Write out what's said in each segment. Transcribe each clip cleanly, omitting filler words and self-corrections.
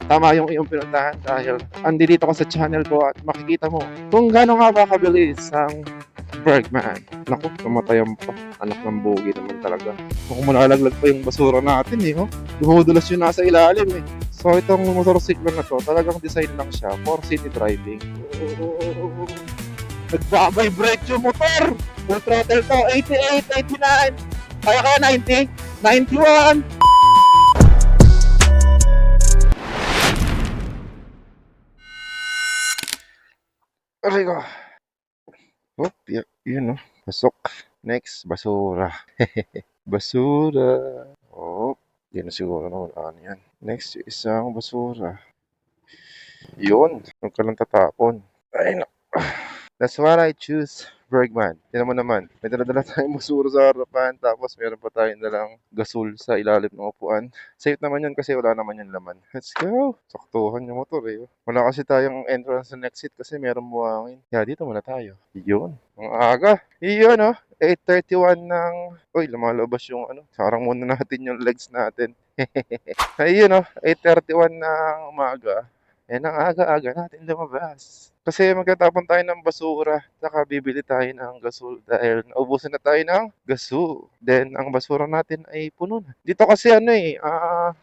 tama yung iyong pinuntahan dahil andito ka sa channel ko at makikita mo kung gaano nga ba kabilis ang Bergman. Naku, kamatayan pa. Anak ng bogi naman talaga. Kung malalaglag pa yung basura natin eh, oh. Dumudulas yun nasa ilalim eh. So itong motorsiklo na to, talagang design lang siya for city driving. Nagbabibrate yung motor! Full throttle to, 88, 89. Kaya 90, 91. Aray ko. Oh, yun oh. Pasok. Next, basura. Basura. Oh, yun na siguro naman. Ano yan? Next, isang basura. Yun. Huwag ka lang tatapon. Ay, no. That's what I choose, Bergman. Tinan mo naman, may dala-dala tayong basura sa harapan, tapos meron pa tayong dalang gasol sa ilalim ng upuan. Safe naman yun kasi wala naman yung laman. Let's go! Saktuhan yung motor eh. Wala kasi tayong entrance and exit kasi meron buhangin. Kaya dito muna tayo. Yun. Ang aga. Yun oh. 8:31 ng... Uy, lumalabas yung ano. Sarang muna natin yung legs natin. Ayun oh. 8:31 ng umaga. Yan ang aga-aga natin lumabas. Kasi magtatapon tayo ng basura, saka bibili tayo ng gasol dahil naubusan na tayo ng gasol. Then, ang basura natin ay puno na. Dito kasi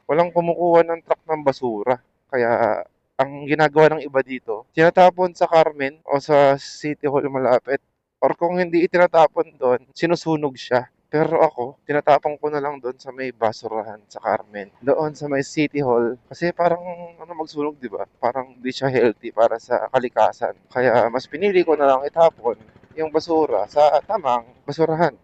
walang kumukuha ng truck ng basura. Kaya, ang ginagawa ng iba dito, tinatapon sa Carmen o sa City Hall malapit. Or kung hindi itinatapon doon, sinusunog siya. Pero ako, tinatapon ko na lang doon sa may basurahan sa Carmen. Doon sa may City Hall. Kasi parang magsunog, di ba? Parang di siya healthy para sa kalikasan. Kaya mas pinili ko na lang itapon yung basura sa tamang basurahan.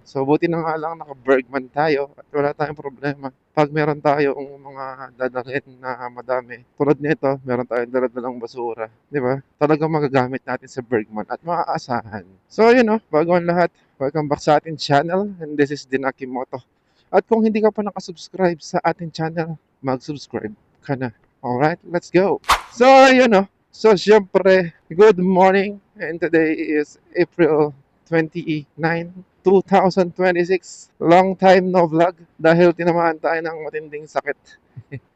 So buti na nga lang naka-Bergman tayo at wala tayong problema. Pag meron tayong mga dadalhin na madami, tulad nito, meron tayong daladalang basura, di ba? Talagang magagamit natin sa Bergman at maaasahan. So yun oh, bago ang lahat, welcome back sa ating channel and this is Dinaki Moto. At kung hindi ka pa nakasubscribe sa ating channel, mag-subscribe ka na. Alright, let's go! So yun oh, so syempre, good morning and today is April 29, 2026. Long time no vlog dahil tinamaan tayo ng matinding sakit.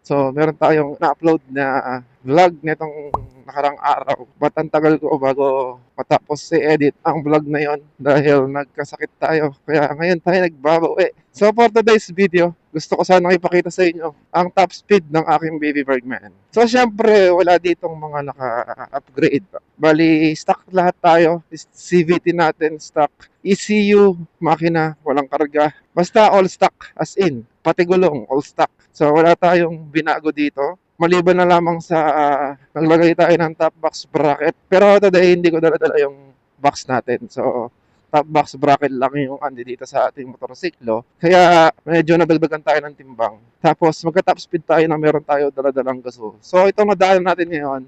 So, meron tayong na-upload na vlog nitong nakarang araw. But ang tagal ko bago matapos i-edit ang vlog na yon dahil nagkasakit tayo. Kaya ngayon tayo nagbabawi. So, for today's video, gusto ko sana ipakita sa inyo ang top speed ng aking baby Bergman. So, syempre, wala ditong mga naka-upgrade. Bali, stock lahat tayo. CVT natin, stock. ECU, makina, walang karga. Basta all stock, as in, pati gulong, all stock. So wala tayong binago dito. Maliban na lamang sa naglagay tayo ng top box bracket. Pero today hindi ko dala-dala yung box natin. So top box bracket lang yung andi dito sa ating motorsiklo. Kaya medyo nadagdagan tayo ng timbang. Tapos magka-top speed tayo na meron tayo dala-dalang gasol. So itong nadaanan natin ngayon,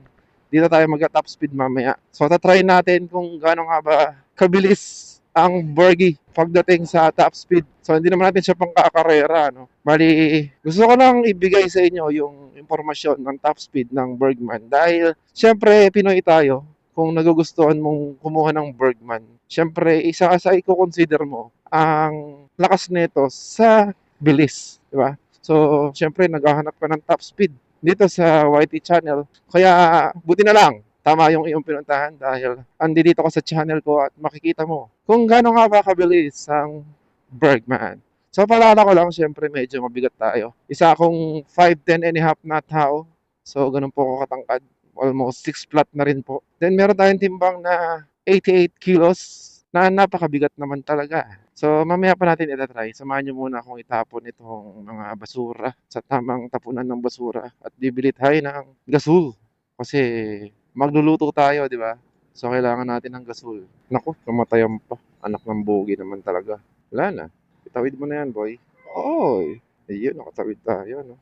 dito tayo magka-top speed mamaya. So tatry natin kung gaano nga ba kabilis ang Bergy pagdating sa top speed. So hindi naman natin siya pangkakarera, no? Bali, gusto ko lang ibigay sa inyo yung impormasyon ng top speed ng Bergman dahil syempre Pinoy tayo. Kung nagugustuhan mong kumuha ng Bergman, syempre isa sa i-consider mo ang lakas nito sa bilis, di ba? So, syempre naghahanap ka ng top speed dito sa YT channel. Kaya buti na lang tama yung iyong pinuntahan dahil andito ka sa channel ko at makikita mo kung gaano nga ba kabilis ang Bergman. So paalala ko lang, syempre medyo mabigat tayo. Isa akong 5'10" and a half na tao. So ganun po ako katangkad. Almost 6 flat na rin po. Then meron tayong timbang na 88 kilos na napakabigat naman talaga. So mamaya pa natin itatry. Samahan nyo muna akong itapon itong mga basura sa tamang tapunan ng basura at bibili tayo ng gasol. Kasi magluluto tayo, di ba? So, kailangan natin ng gasol. Naku, kamatayan pa. Anak ng bogi naman talaga. Wala na. Itawid mo na yan, boy. Oy! Ayun, nakatawid tayo, no?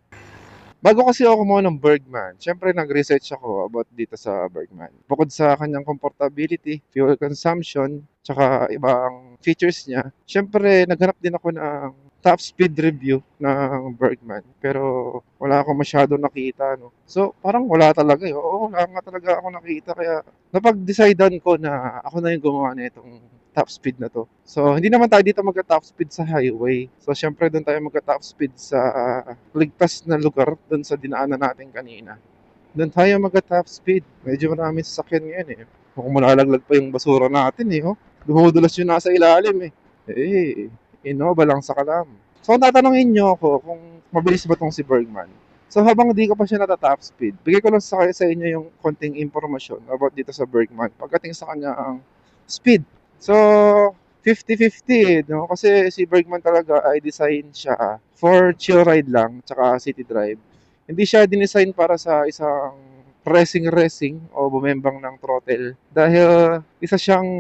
Bago kasi ako kumuha ng Bergman, syempre nag-research ako about dito sa Bergman. Bukod sa kanyang comfortability, fuel consumption, tsaka ibang features niya, syempre naghanap din ako ng top speed review ng Bergman. Pero wala akong masyado nakita, no? So, parang wala talaga eh. Oo, wala nga talaga ako nakita. Kaya napag-decidean ko na ako na yung gumawa nitong top speed na to. So, hindi naman tayo dito magka-top speed sa highway. So, syempre doon tayo magka-top speed sa ligtas na lugar doon sa dinaanan natin kanina. Doon tayo magka-top speed. Medyo maraming sasakyan ngayon eh. Kung malalaglag pa yung basura natin eh. Oh. Dumudulas yung nasa ilalim eh. Eh, Innova lang sa kalam. So, kung tatanungin nyo ako kung mabilis ba tong si Bergman. So, habang di ko pa siya nata-top speed, bigay ko lang sa inyo yung konting impormasyon about dito sa Bergman pagdating sa kanya ang speed. So, 50-50 no? Kasi si Bergman talaga ay design siya for chill ride lang, tsaka city drive. Hindi siya dinesign para sa isang racing o bumembang ng throttle dahil isa siyang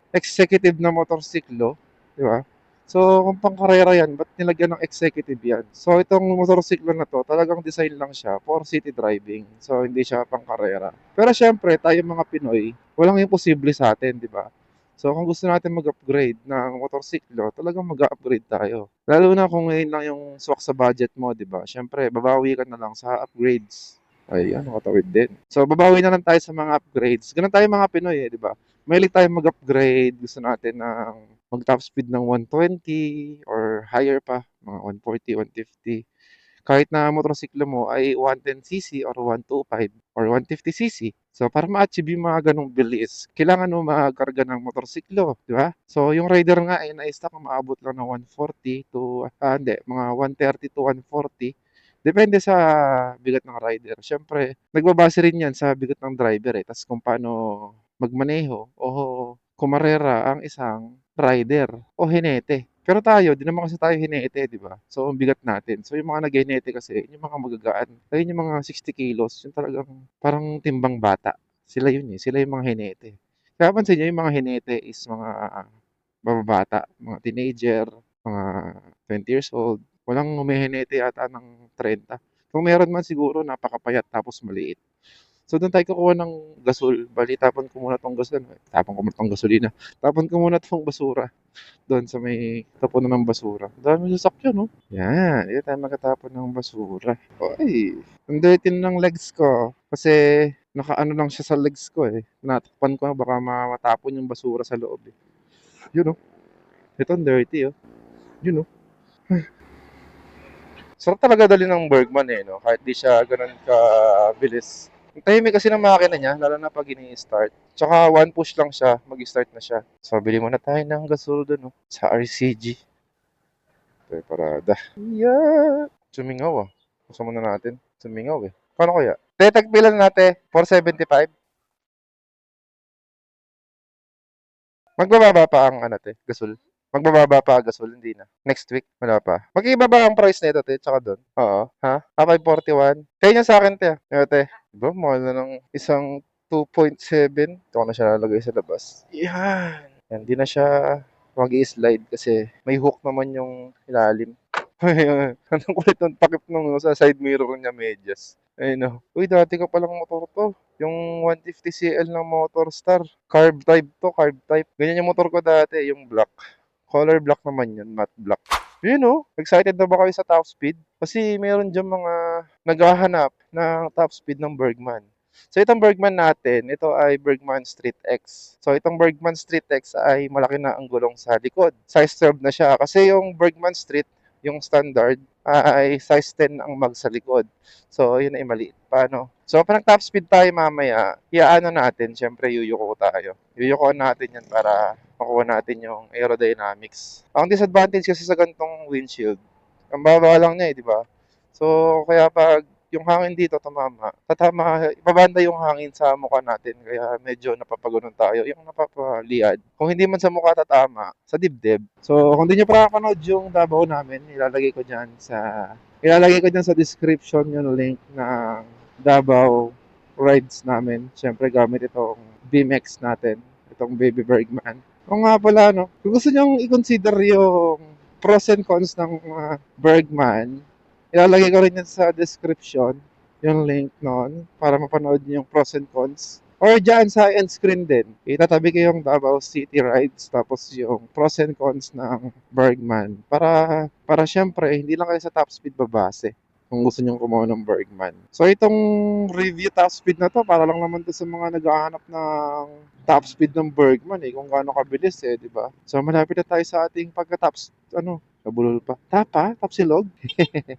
executive na motorsiklo, di ba? So, kung pangkarera yan, ba't nilagyan ng executive yan? So, itong motorsiklo na to, talagang design lang siya for city driving. So, hindi siya pangkarera. Pero syempre, tayo mga Pinoy, walang imposible sa atin, di ba? So, kung gusto natin mag-upgrade ng motorsiklo, talagang mag-upgrade tayo. Lalo na kung ngayon lang yung swak sa budget mo, di ba? Syempre, babawi ka na lang sa upgrades. Ay, ano, katawid din. So, babawi na lang tayo sa mga upgrades. Ganun tayo mga Pinoy eh, di ba? Mahilig tayo mag-upgrade. Gusto natin ng mag-top speed ng 120 or higher pa, mga 140, 150. Kahit na motorsiklo mo ay 110cc or 125 or 150cc. So, para ma-achieve yung mga ganong bilis, kailangan mo magkarga ng motorsiklo, di ba? So, yung rider nga ay na-stock na maabot lang ng 140 to, hindi, mga 130 to 140. Depende sa bigat ng rider. Siyempre, nagbabase rin yan sa bigat ng driver eh. Tapos kung paano magmaneho o kumarera ang isang rider o hinete. Pero tayo, di naman kasi tayo hinete, di ba? So, ang bigat natin. So, yung mga nag-hinete kasi, yung mga magagaan, ayun yung mga 60 kilos, yung talagang parang timbang bata. Sila yun eh, sila yung mga hinete. Kaya pansin nyo, yung mga hinete is mga bababata, mga teenager, mga 20 years old. Walang humihinete yata ng 30. Kung meron man siguro, napakapayat tapos maliit. So doon tayo kukuha ng gasol. Bali, tapon ko muna tong gasol. Tapon ko muna tong gasolina. Tapon ko muna tong basura. Doon sa may tapunan ng basura. Ang dami sasakyan, no? Yan. Dito tayo magkatapon ng basura. Oy, ang dirty ng legs ko. Kasi nakaano lang siya sa legs ko eh. Natakpan ko baka matapon yung basura sa loob eh. Yun, no? Ito ang dirty, oh. Yun, no? Sarap talaga dali ng Bergman eh, no? Kahit di siya ganun ka-bilis. Ang tahimik kasi ng makina niya, lalo na pag ini-start. Tsaka one push lang siya, mag-start na siya. So, bili muna tayo ng gasol dun, no? Sa RCG. Ito yung parada. Yeah! Sumingaw ah. Gusto muna natin. Sumingaw eh. Paano kaya? Tagpilan natin. 475. Magbababa pa ang ano te, gasol. Magbababa pa ang gasol, hindi na. Next week, wala pa. Mag-iba ba ang price nito te, tsaka doon? Oo. Ha? 541? Kaya niya sa akin te. Kaya te. Diba, mahal na ng isang 2.7. Ito ko na siya lalagay sa labas. Yan. Yan, di na siya mag-i-slide kasi may hook naman yung ilalim. Anong kulit ng takip nung sa side mirror niya medyas. Ayun o. Uy, dati ko palang motor to. Yung 150cl ng Motorstar. Carb type to, carb type. Ganyan yung motor ko dati, yung black. Color black naman yun, matte black. Yun o, excited na ba kayo sa top speed? Kasi meron dyan mga naghahanap ng top speed ng Bergman. So itong Bergman natin, ito ay Bergman Street X. So itong Bergman Street X ay malaki na ang gulong sa likod. Size 12 na siya kasi yung Bergman Street, yung standard, ay size 10 ang mag sa likod. So yun ay maliit pa, no? So pag top speed tayo mamaya, iaano natin, syempre yuyuko tayo. Yuyuko natin yan para makuha natin yung aerodynamics. Ang disadvantage kasi sa ganitong windshield, ang baba lang niya eh, di ba? So, kaya pag yung hangin dito tumama, ibabanda yung hangin sa mukha natin, kaya medyo napapagunon tayo, yung napapaliad. Kung hindi man sa mukha tatama, sa dibdib. So, kung di nyo pa nakapanood yung Davao namin, ilalagay ko dyan sa description yung link ng Davao rides namin. Siyempre, gamit itong BMX natin, itong Baby Bergman. O nga pala, no? Kung gusto nyong i-consider yung pros and cons ng Bergman, ilalagay ko rin yan sa description, yung link nun, para mapanood niyo yung pros and cons. Or dyan sa end screen din, itatabi ko yung Davao City Rides, tapos yung pros and cons ng Bergman. Para syempre, hindi lang kayo sa top speed babase. kung gusto niyong kumuha ng Bergman. So itong review top speed na to, para lang naman to sa mga naghahanap ng top speed ng Bergman kung gaano kabilis di ba? So malapit na tayo sa ating nabulol pa. Tapsilog?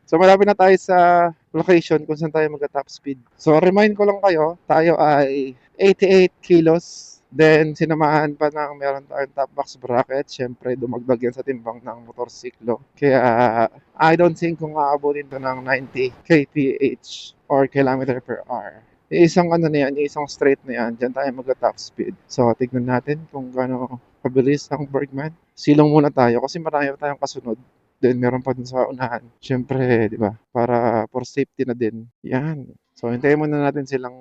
So malapit na tayo sa location kung saan tayo mag-top speed. So remind ko lang kayo, tayo ay 88 kilos. Then, sinamahan pa ng meron tayong top box bracket. Siyempre, dumagdag yan sa timbang ng motorsiklo. Kaya, I don't think kung aabutin to ng 90 kph or kilometer per hour. Isang isang straight na yan, dyan tayo mag-top speed. So, tignan natin kung gaano kabilis ang Bergman. Silong muna tayo kasi marami pa tayong kasunod. Then, meron pa dun sa unahan. Siyempre, di ba? Para for safety na din. Yan. So, hintayin muna natin silang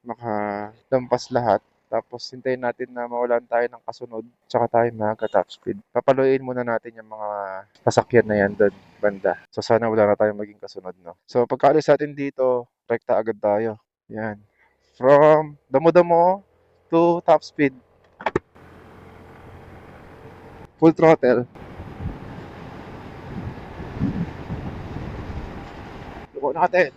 makalampas lahat. Tapos hintayin natin na mawalan tayo ng kasunod, tsaka tayo magka-top speed. Papaluin muna natin yung mga sasakyan na yan doon, banda. So sana wala na tayong maging kasunod, no? So pagkaalis natin dito, rekta agad tayo. Yan. From damo-damo to top speed. Full throttle. Luko natin.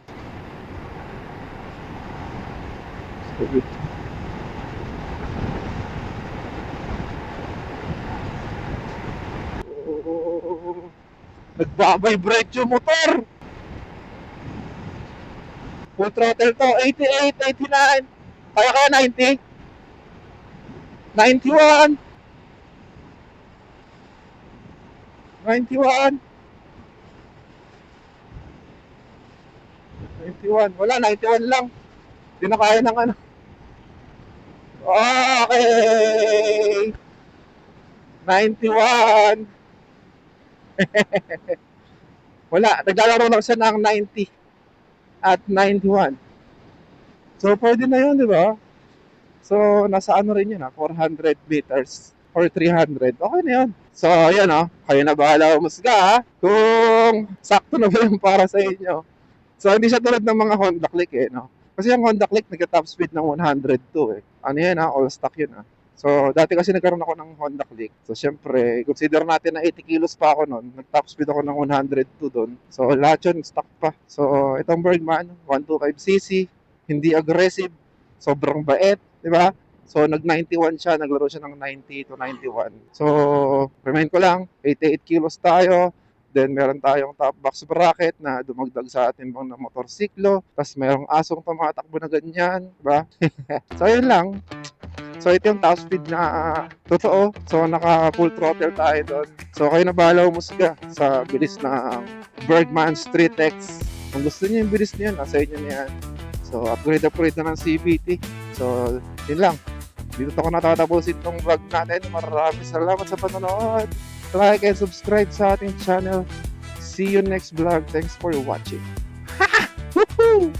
Nagbabibrate yung motor. Full throttle to. 88, 89. Kaya 90. 91. 91. 91. Wala, 91 lang. Hindi na kaya ng Okay. 91. Wala, naglalaro lang siya ng 90 at 91. So, pwede na yun, di ba? So, nasa rin yun 400 meters or 300. Okay na yun. So, ayan kayo na bahala umusga kung sakto na ba yung para sa inyo. So, hindi siya tulad ng mga Honda Click Kasi yung Honda Click nagka-top speed ng 102 Ano yan all stock yun So, dati kasi nagkaroon ako ng Honda Click. So, syempre, consider natin na 80 kilos pa ako noon. Nag-top speed ako ng 102 doon. So, lahat yun, stock pa. So, itong Bergman, 125cc, hindi aggressive, sobrang bait, di ba? So, nag-91 siya, naglaro siya ng 90 to 91. So, remind ko lang, 88 kilos tayo. Then, meron tayong top box bracket na dumagdag sa ating mga motorsiklo. Tapos, merong asong tumatakbo na ganyan, di ba? So, yun lang. So, ito yung top speed na totoo. So, naka full throttle tayo doon. So, kayo na bahala umusga sa bilis ng Bergman Street X. Kung gusto niyo yung bilis niyan, nasa inyo na yan. So, upgrade na ng CVT. So, yun lang. Dito ako natatapusin itong vlog natin. Maraming salamat sa panonood. Like and subscribe sa ating channel. See you next vlog. Thanks for watching. Woohoo!